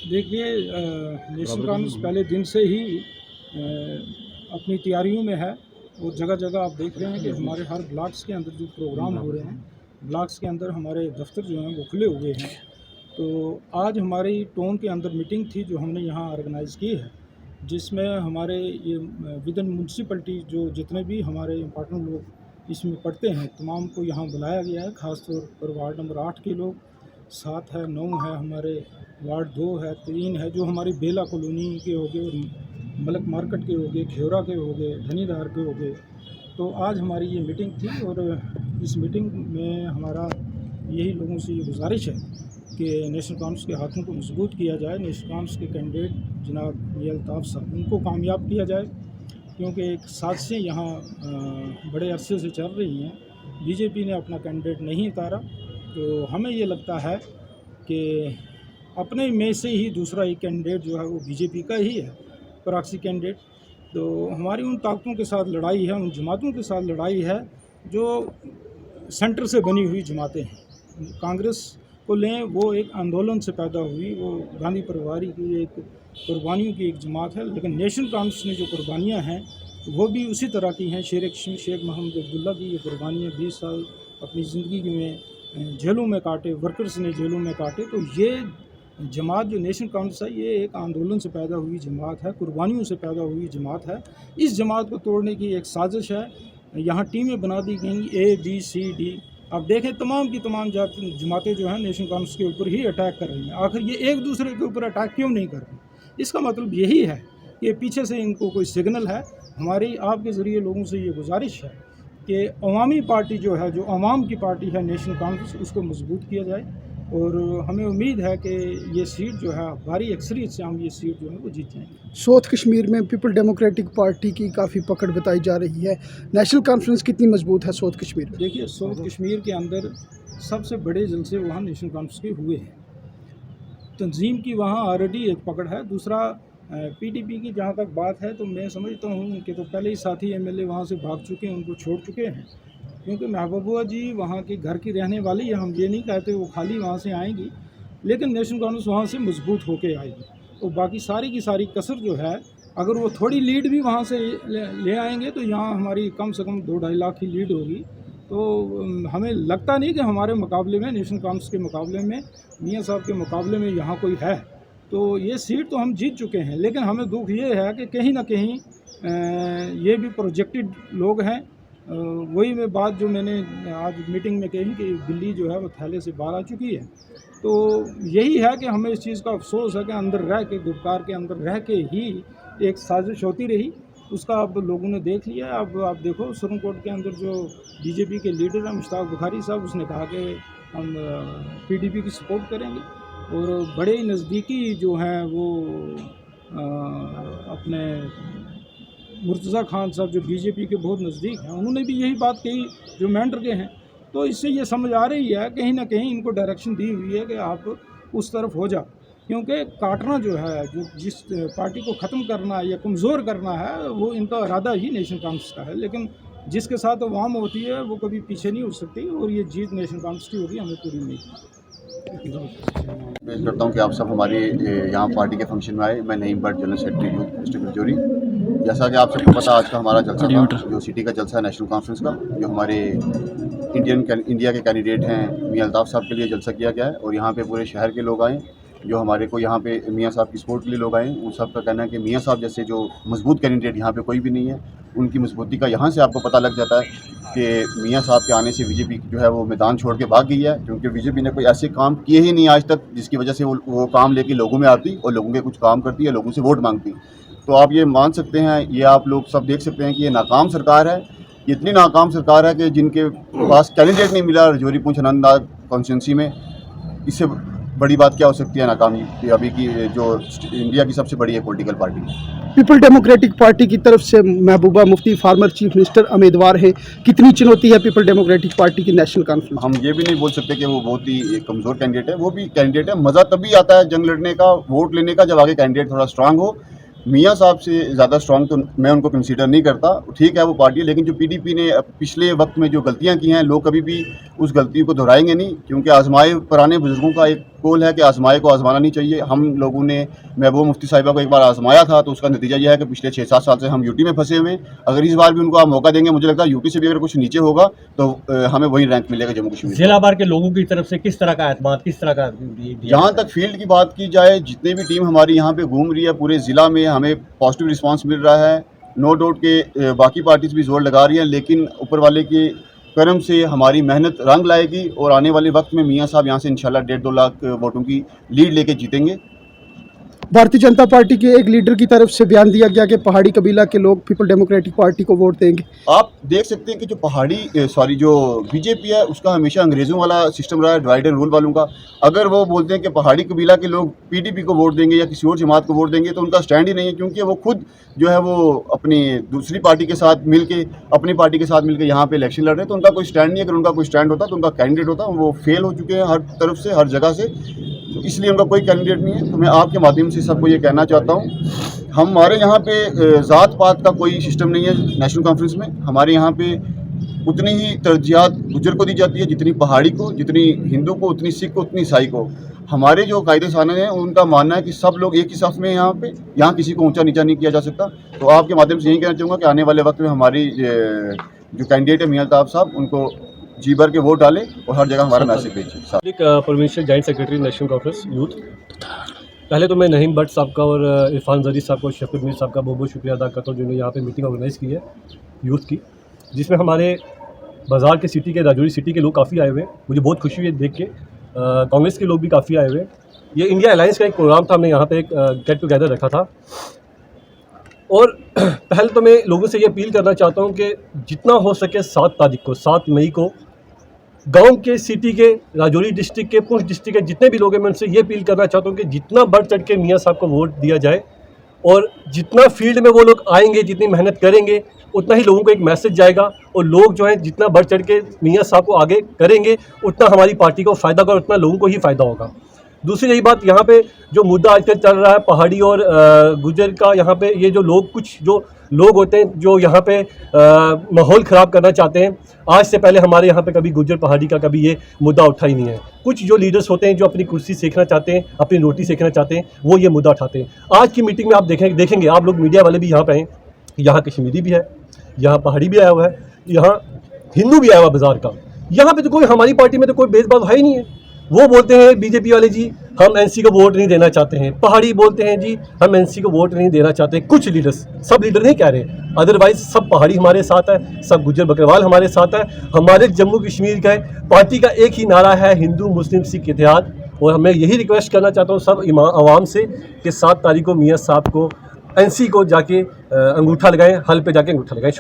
देखिए, national conference पहले दिन से ही अपनी तैयारियों में है और जगह जगह आप देख रहे हैं कि हमारे हर ब्लॉक्स के अंदर जो प्रोग्राम हो रहे हैं, ब्लॉक्स के अंदर हमारे दफ्तर जो हैं वो खुले हुए हैं। तो आज हमारी टोन के अंदर मीटिंग थी जो हमने यहाँ ऑर्गेनाइज़ की है, जिसमें हमारे ये विद इन म्यूनसिपलिटी जो जितने भी हमारे इम्पोर्टेंट लोग इसमें पढ़ते हैं, तमाम को यहाँ बुलाया गया है। ख़ास तौर पर वार्ड नंबर 8 के लोग, 7 है, 9 है, हमारे वार्ड 2 है, 3 है, जो हमारी बेला कॉलोनी के हो गए और मलक मार्केट के हो गए, घेवरा के हो गए, धनीधार के हो गए। तो आज हमारी ये मीटिंग थी और इस मीटिंग में हमारा यही लोगों से ये गुजारिश है कि नेशनल कॉन्फ्रेंस के हाथों को मजबूत किया जाए। नेशनल कॉन्फ्रेंस के कैंडिडेट जनाब मियां अल्ताफ़ साहब, उनको कामयाब किया जाए, क्योंकि एक साजिशें यहाँ बड़े अरसे से चल रही हैं। बीजेपी ने अपना कैंडिडेट नहीं उतारा, तो हमें ये लगता है कि अपने में से ही दूसरा एक कैंडिडेट जो है वो बीजेपी का ही है, प्रॉक्सी कैंडिडेट। तो हमारी उन ताकतों के साथ लड़ाई है, उन जमातों के साथ लड़ाई है जो सेंटर से बनी हुई जमातें हैं। कांग्रेस को लें, वो एक आंदोलन से पैदा हुई, वो गांधी परिवारी की एक कुर्बानियों की एक जमात है। लेकिन नेशनल कॉन्फ्रेंस में जो कुर्बानियाँ हैं वो भी उसी तरह की हैं। शेख मोहम्मद अब्दुल्ला की ये कुर्बानियाँ 20 साल अपनी ज़िंदगी में जेलों में काटे, वर्कर्स ने जेलों में काटे। तो ये जमात जो नेशनल कॉन्फ्रेंस है, ये एक आंदोलन से पैदा हुई जमात है, कुर्बानियों से पैदा हुई जमात है। इस जमात को तोड़ने की एक साजिश है। यहाँ टीमें बना दी गई A, B, C, D। अब देखें, तमाम की तमाम जमातें जो हैं नेशनल कॉन्फ्रेंस के ऊपर ही अटैक कर रही हैं। आखिर ये एक दूसरे के ऊपर अटैक क्यों नहीं कर रही? इसका मतलब यही है कि पीछे से इनको कोई सिग्नल है। हमारी आपके ज़रिए लोगों से ये गुजारिश है कि अवामी पार्टी जो है, जो अवाम की पार्टी है नेशनल कॉन्फ्रेंस, उसको मजबूत किया जाए। और हमें उम्मीद है कि ये सीट जो है भारी अक्सरियत से हम ये सीट जो है वो जीत जाएंगे। साउथ कश्मीर में पीपल डेमोक्रेटिक पार्टी की काफ़ी पकड़ बताई जा रही है। नेशनल कॉन्फ्रेंस कितनी मजबूत है साउथ कश्मीर में? देखिए, साउथ कश्मीर के अंदर सबसे बड़े जलसे वहाँ नेशनल कॉन्फ्रेंस के हुए हैं। तंजीम की वहाँ ऑलरेडी एक पकड़ है। दूसरा, PDP की जहाँ तक बात है, तो मैं समझता हूँ कि तो पहले ही साथी MLA वहाँ से भाग चुके हैं, उनको छोड़ चुके हैं। क्योंकि महबूबा जी वहाँ के घर की रहने वाली है, हम ये नहीं कहते वो खाली वहाँ से आएंगी, लेकिन नेशनल कॉन्फ्रेंस वहाँ से मजबूत होके आएगी। तो बाकी सारी की सारी कसर जो है, अगर वो थोड़ी लीड भी वहाँ से ले आएंगे तो यहाँ हमारी कम से कम 2-2.5 लाख की लीड होगी। तो हमें लगता नहीं कि हमारे मुकाबले में, नेशनल कॉन्फ्रेंस के मुकाबले में, मियाँ साहब के मुकाबले में यहाँ कोई है। तो ये सीट तो हम जीत चुके हैं, लेकिन हमें दुख ये है कि कहीं ना कहीं ये भी प्रोजेक्टेड लोग हैं। वही मैं बात जो मैंने आज मीटिंग में कही कि बिल्ली जो है वो थैले से बाहर आ चुकी है। तो यही है कि हमें इस चीज़ का अफसोस है कि अंदर रह के, गुपकार के अंदर रह के ही एक साजिश होती रही। उसका अब लोगों ने देख लिया। अब आप देखो, सुरनकोट के अंदर जो बीजेपी के लीडर हैं मुश्ताक बुखारी साहब, उसने कहा कि हम PDP की सपोर्ट करेंगे। और बड़े नज़दीकी जो हैं वो अपने मुर्तज़ा खान साहब, जो बीजेपी के बहुत नज़दीक हैं, उन्होंने भी यही बात कही जो मेंटर के हैं। तो इससे ये समझ आ रही है कहीं ना कहीं इनको डायरेक्शन दी हुई है कि आप उस तरफ हो जाओ। क्योंकि काटना जो है, जो जिस पार्टी को ख़त्म करना है या कमज़ोर करना है, वो इनका इरादा ही नेशनल कॉन्फ्रेंस का है। लेकिन जिसके साथ अवाम होती है वो कभी पीछे नहीं हो सकती, और ये जीत नेशनल कॉन्फ्रेंस की होगी, हमें पूरी उम्मीद है। मैं करता हूँ कि आप सब हमारे यहाँ पार्टी के फंक्शन में आए। मैं Naeem Bhatt, general secretary youth district Rajouri. जैसा कि आप सबको पता, आज का हमारा जलसा था, जो सिटी का जलसा है नेशनल कॉन्फ्रेंस का, जो हमारे इंडिया के कैंडिडेट हैं मियां अल्ताफ़ साहब के लिए जलसा किया गया है। और यहाँ पे पूरे शहर के लोग आए, जो हमारे को यहाँ पे मियां साहब की सपोर्ट के लिए लोग आए। उन सब का कहना है कि मियां साहब जैसे जो मजबूत कैंडिडेट यहाँ पे कोई भी नहीं है। उनकी मजबूती का यहाँ से आपको पता लग जाता है कि मियां साहब के आने से बीजेपी जो है वो मैदान छोड़ के भाग गई है। क्योंकि बीजेपी ने कोई ऐसे काम किए ही नहीं आज तक जिसकी वजह से वो काम लेके लोगों में आती और लोगों के कुछ काम करती है, लोगों से वोट मांगती। तो आप ये मान सकते हैं, ये आप लोग सब देख सकते हैं कि ये नाकाम सरकार है। इतनी नाकाम सरकार है कि जिनके पास कैंडिडेट नहीं मिला रजौरी पुंछ अनंतनाग कॉन्स्टिट्यूंसी में, इससे बड़ी बात क्या हो सकती है नाकामी अभी की, जो इंडिया की सबसे बड़ी है पॉलिटिकल पार्टी है। पीपल डेमोक्रेटिक पार्टी की तरफ से Mehbooba Mufti farmer chief minister उम्मीदवार है। कितनी चुनौती है पीपल डेमोक्रेटिक पार्टी की नेशनल कॉन्फ्रेंस? हम ये भी नहीं बोल सकते कि वो बहुत ही कमज़ोर कैंडिडेट है। वो भी कैंडिडेट है। मज़ा तभी आता है जंग लड़ने का, वोट लेने का, जब आगे कैंडिडेट थोड़ा स्ट्रांग हो। मियां साहब से ज़्यादा स्ट्रांग तो मैं उनको कंसीडर नहीं करता। ठीक है, वो पार्टी है, लेकिन जो PDP ने पिछले वक्त में जो गलतियां की हैं, लोग कभी भी उस गलती को दोहराएंगे नहीं। क्योंकि आजमाए पुराने बुजुर्गों का एक कौल है कि आजमाए को आजमाना नहीं चाहिए। हम लोगों ने महबूबा मुफ्ती साहिबा को एक बार आजमाया था, तो उसका नतीजा यह है कि पिछले 6-7 साल से हम यूटी में फंसे हुए हैं। अगर इस बार भी उनको आप मौका देंगे, मुझे लगता है यूटी से भी अगर कुछ नीचे होगा तो हमें वही रैंक मिलेगा जम्मू कश्मीर। जिला भर के लोगों की तरफ से किस तरह का एतमाद, किस तरह का जहाँ तक फील्ड की बात की जाए, जितने भी टीम हमारी यहाँ पे घूम रही है पूरे ज़िला में, हमें पॉजिटिव रिस्पांस मिल रहा है। नो डाउट के बाकी पार्टीज भी जोर लगा रही हैं, लेकिन ऊपर वाले के करम से हमारी मेहनत रंग लाएगी और आने वाले वक्त में मियाँ साहब यहाँ से इंशाल्लाह 1.5-2 लाख वोटों की लीड लेके जीतेंगे। भारतीय जनता पार्टी के एक लीडर की तरफ से बयान दिया गया कि पहाड़ी कबीला के लोग पीपल डेमोक्रेटिक पार्टी को वोट देंगे। आप देख सकते हैं कि जो बीजेपी है उसका हमेशा अंग्रेज़ों वाला सिस्टम रहा है, डिवाइड एंड रूल वालों का। अगर वो बोलते हैं कि पहाड़ी कबीला के लोग पीडीपी को वोट देंगे या किसी और जमात को वोट देंगे, तो उनका स्टैंड ही नहीं है, क्योंकि वो खुद जो है वो अपनी दूसरी पार्टी के साथ मिलके, अपनी पार्टी के साथ मिलकर यहाँ पे इलेक्शन लड़ रहे हैं। तो उनका कोई स्टैंड नहीं है। अगर उनका कोई स्टैंड होता तो उनका कैंडिडेट होता। वो फेल हो चुके हैं हर तरफ से, हर जगह से, तो इसलिए उनका कोई कैंडिडेट नहीं है। तो मैं आपके माध्यम से सबको ये कहना चाहता हूँ, हमारे यहाँ पे ज़ात पात का कोई सिस्टम नहीं है। नेशनल कॉन्फ्रेंस में हमारे यहाँ पे उतनी ही तरजीहात गुजर को दी जाती है जितनी पहाड़ी को, जितनी हिंदू को, उतनी सिख को, उतनी ईसाई को। हमारे जो कायदे साने हैं उनका मानना है कि सब लोग एक ही साथ में यहाँ किसी को ऊंचा नीचा नहीं किया जा सकता। तो आपके माध्यम से यही कहना चाहूँगा कि आने वाले वक्त में हमारी जो कैंडिडेट है मियां अल्ताफ साहब, उनको जी भर के वोट डालें और हर जगह हमारा मैसेज भेजें। Provincial joint secretary national conference youth. पहले तो मैं नहीम भट्ट साहब का और इरफान जरी साहब को, शफीक मीर साहब का बहुत बहुत शुक्रिया अदा करता हूँ जिन्होंने यहाँ पे मीटिंग ऑर्गेनाइज़ की है यूथ की, जिसमें हमारे बाज़ार के सिटी के, राजौरी सिटी के लोग काफ़ी आए हुए हैं। मुझे बहुत खुशी हुई है देख के। कांग्रेस के लोग भी काफ़ी आए हुए हैं। ये इंडिया अलायंस का एक प्रोग्राम था, हमने यहाँ पे एक गेट टुगेदर रखा था। और पहले तो मैं लोगों से ये अपील करना चाहता हूँ कि जितना हो सके 7 तारीख को, 7 मई को गांव के, सिटी के, राजौरी डिस्ट्रिक्ट के, पुंछ डिस्ट्रिक्ट के जितने भी लोग हैं, मैं उनसे ये अपील करना चाहता हूँ कि जितना बढ़ चढ़ के मियाँ साहब को वोट दिया जाए और जितना फील्ड में वो लोग आएंगे, जितनी मेहनत करेंगे, उतना ही लोगों को एक मैसेज जाएगा। और लोग जो हैं जितना बढ़ चढ़ के मियाँ साहब को आगे करेंगे, उतना हमारी पार्टी को फ़ायदा होगा, उतना लोगों को ही फ़ायदा होगा। दूसरी यही बात, यहाँ पे जो मुद्दा आजकल चल रहा है पहाड़ी और गुजर का, यहाँ पे ये जो लोग, कुछ जो लोग होते हैं जो यहाँ पे माहौल ख़राब करना चाहते हैं। आज से पहले हमारे यहाँ पे कभी गुजर पहाड़ी का कभी ये मुद्दा उठा ही नहीं है। कुछ जो लीडर्स होते हैं जो अपनी कुर्सी सेकना चाहते हैं, अपनी रोटी सेकना चाहते हैं, वो ये मुद्दा उठाते हैं। आज की मीटिंग में आप देखेंगे आप लोग मीडिया वाले भी यहाँ पे हैं, यहाँ कश्मीरी भी है, यहाँ पहाड़ी भी आया हुआ है, यहाँ हिंदू भी आया हुआ बाज़ार का। यहाँ पे तो कोई, हमारी पार्टी में तो कोई भेदभाव है ही नहीं है। वो बोलते हैं बीजेपी वाले जी हम एनसी को वोट नहीं देना चाहते हैं, पहाड़ी बोलते हैं जी हम एनसी को वोट नहीं देना चाहते। कुछ लीडर्स, सब लीडर नहीं कह रहे, अदरवाइज सब पहाड़ी हमारे साथ है, सब गुज्जर बकरवाल हमारे साथ है। हमारे जम्मू कश्मीर का पार्टी का एक ही नारा है, हिंदू मुस्लिम सिख इत्तेहाद। और मैं यही रिक्वेस्ट करना चाहता हूँ सब आवाम से कि 7 तारीख को मियाँ साहब को, एनसी को जाके अंगूठा लगाएं, हल पे जाके अंगूठा लगाएं।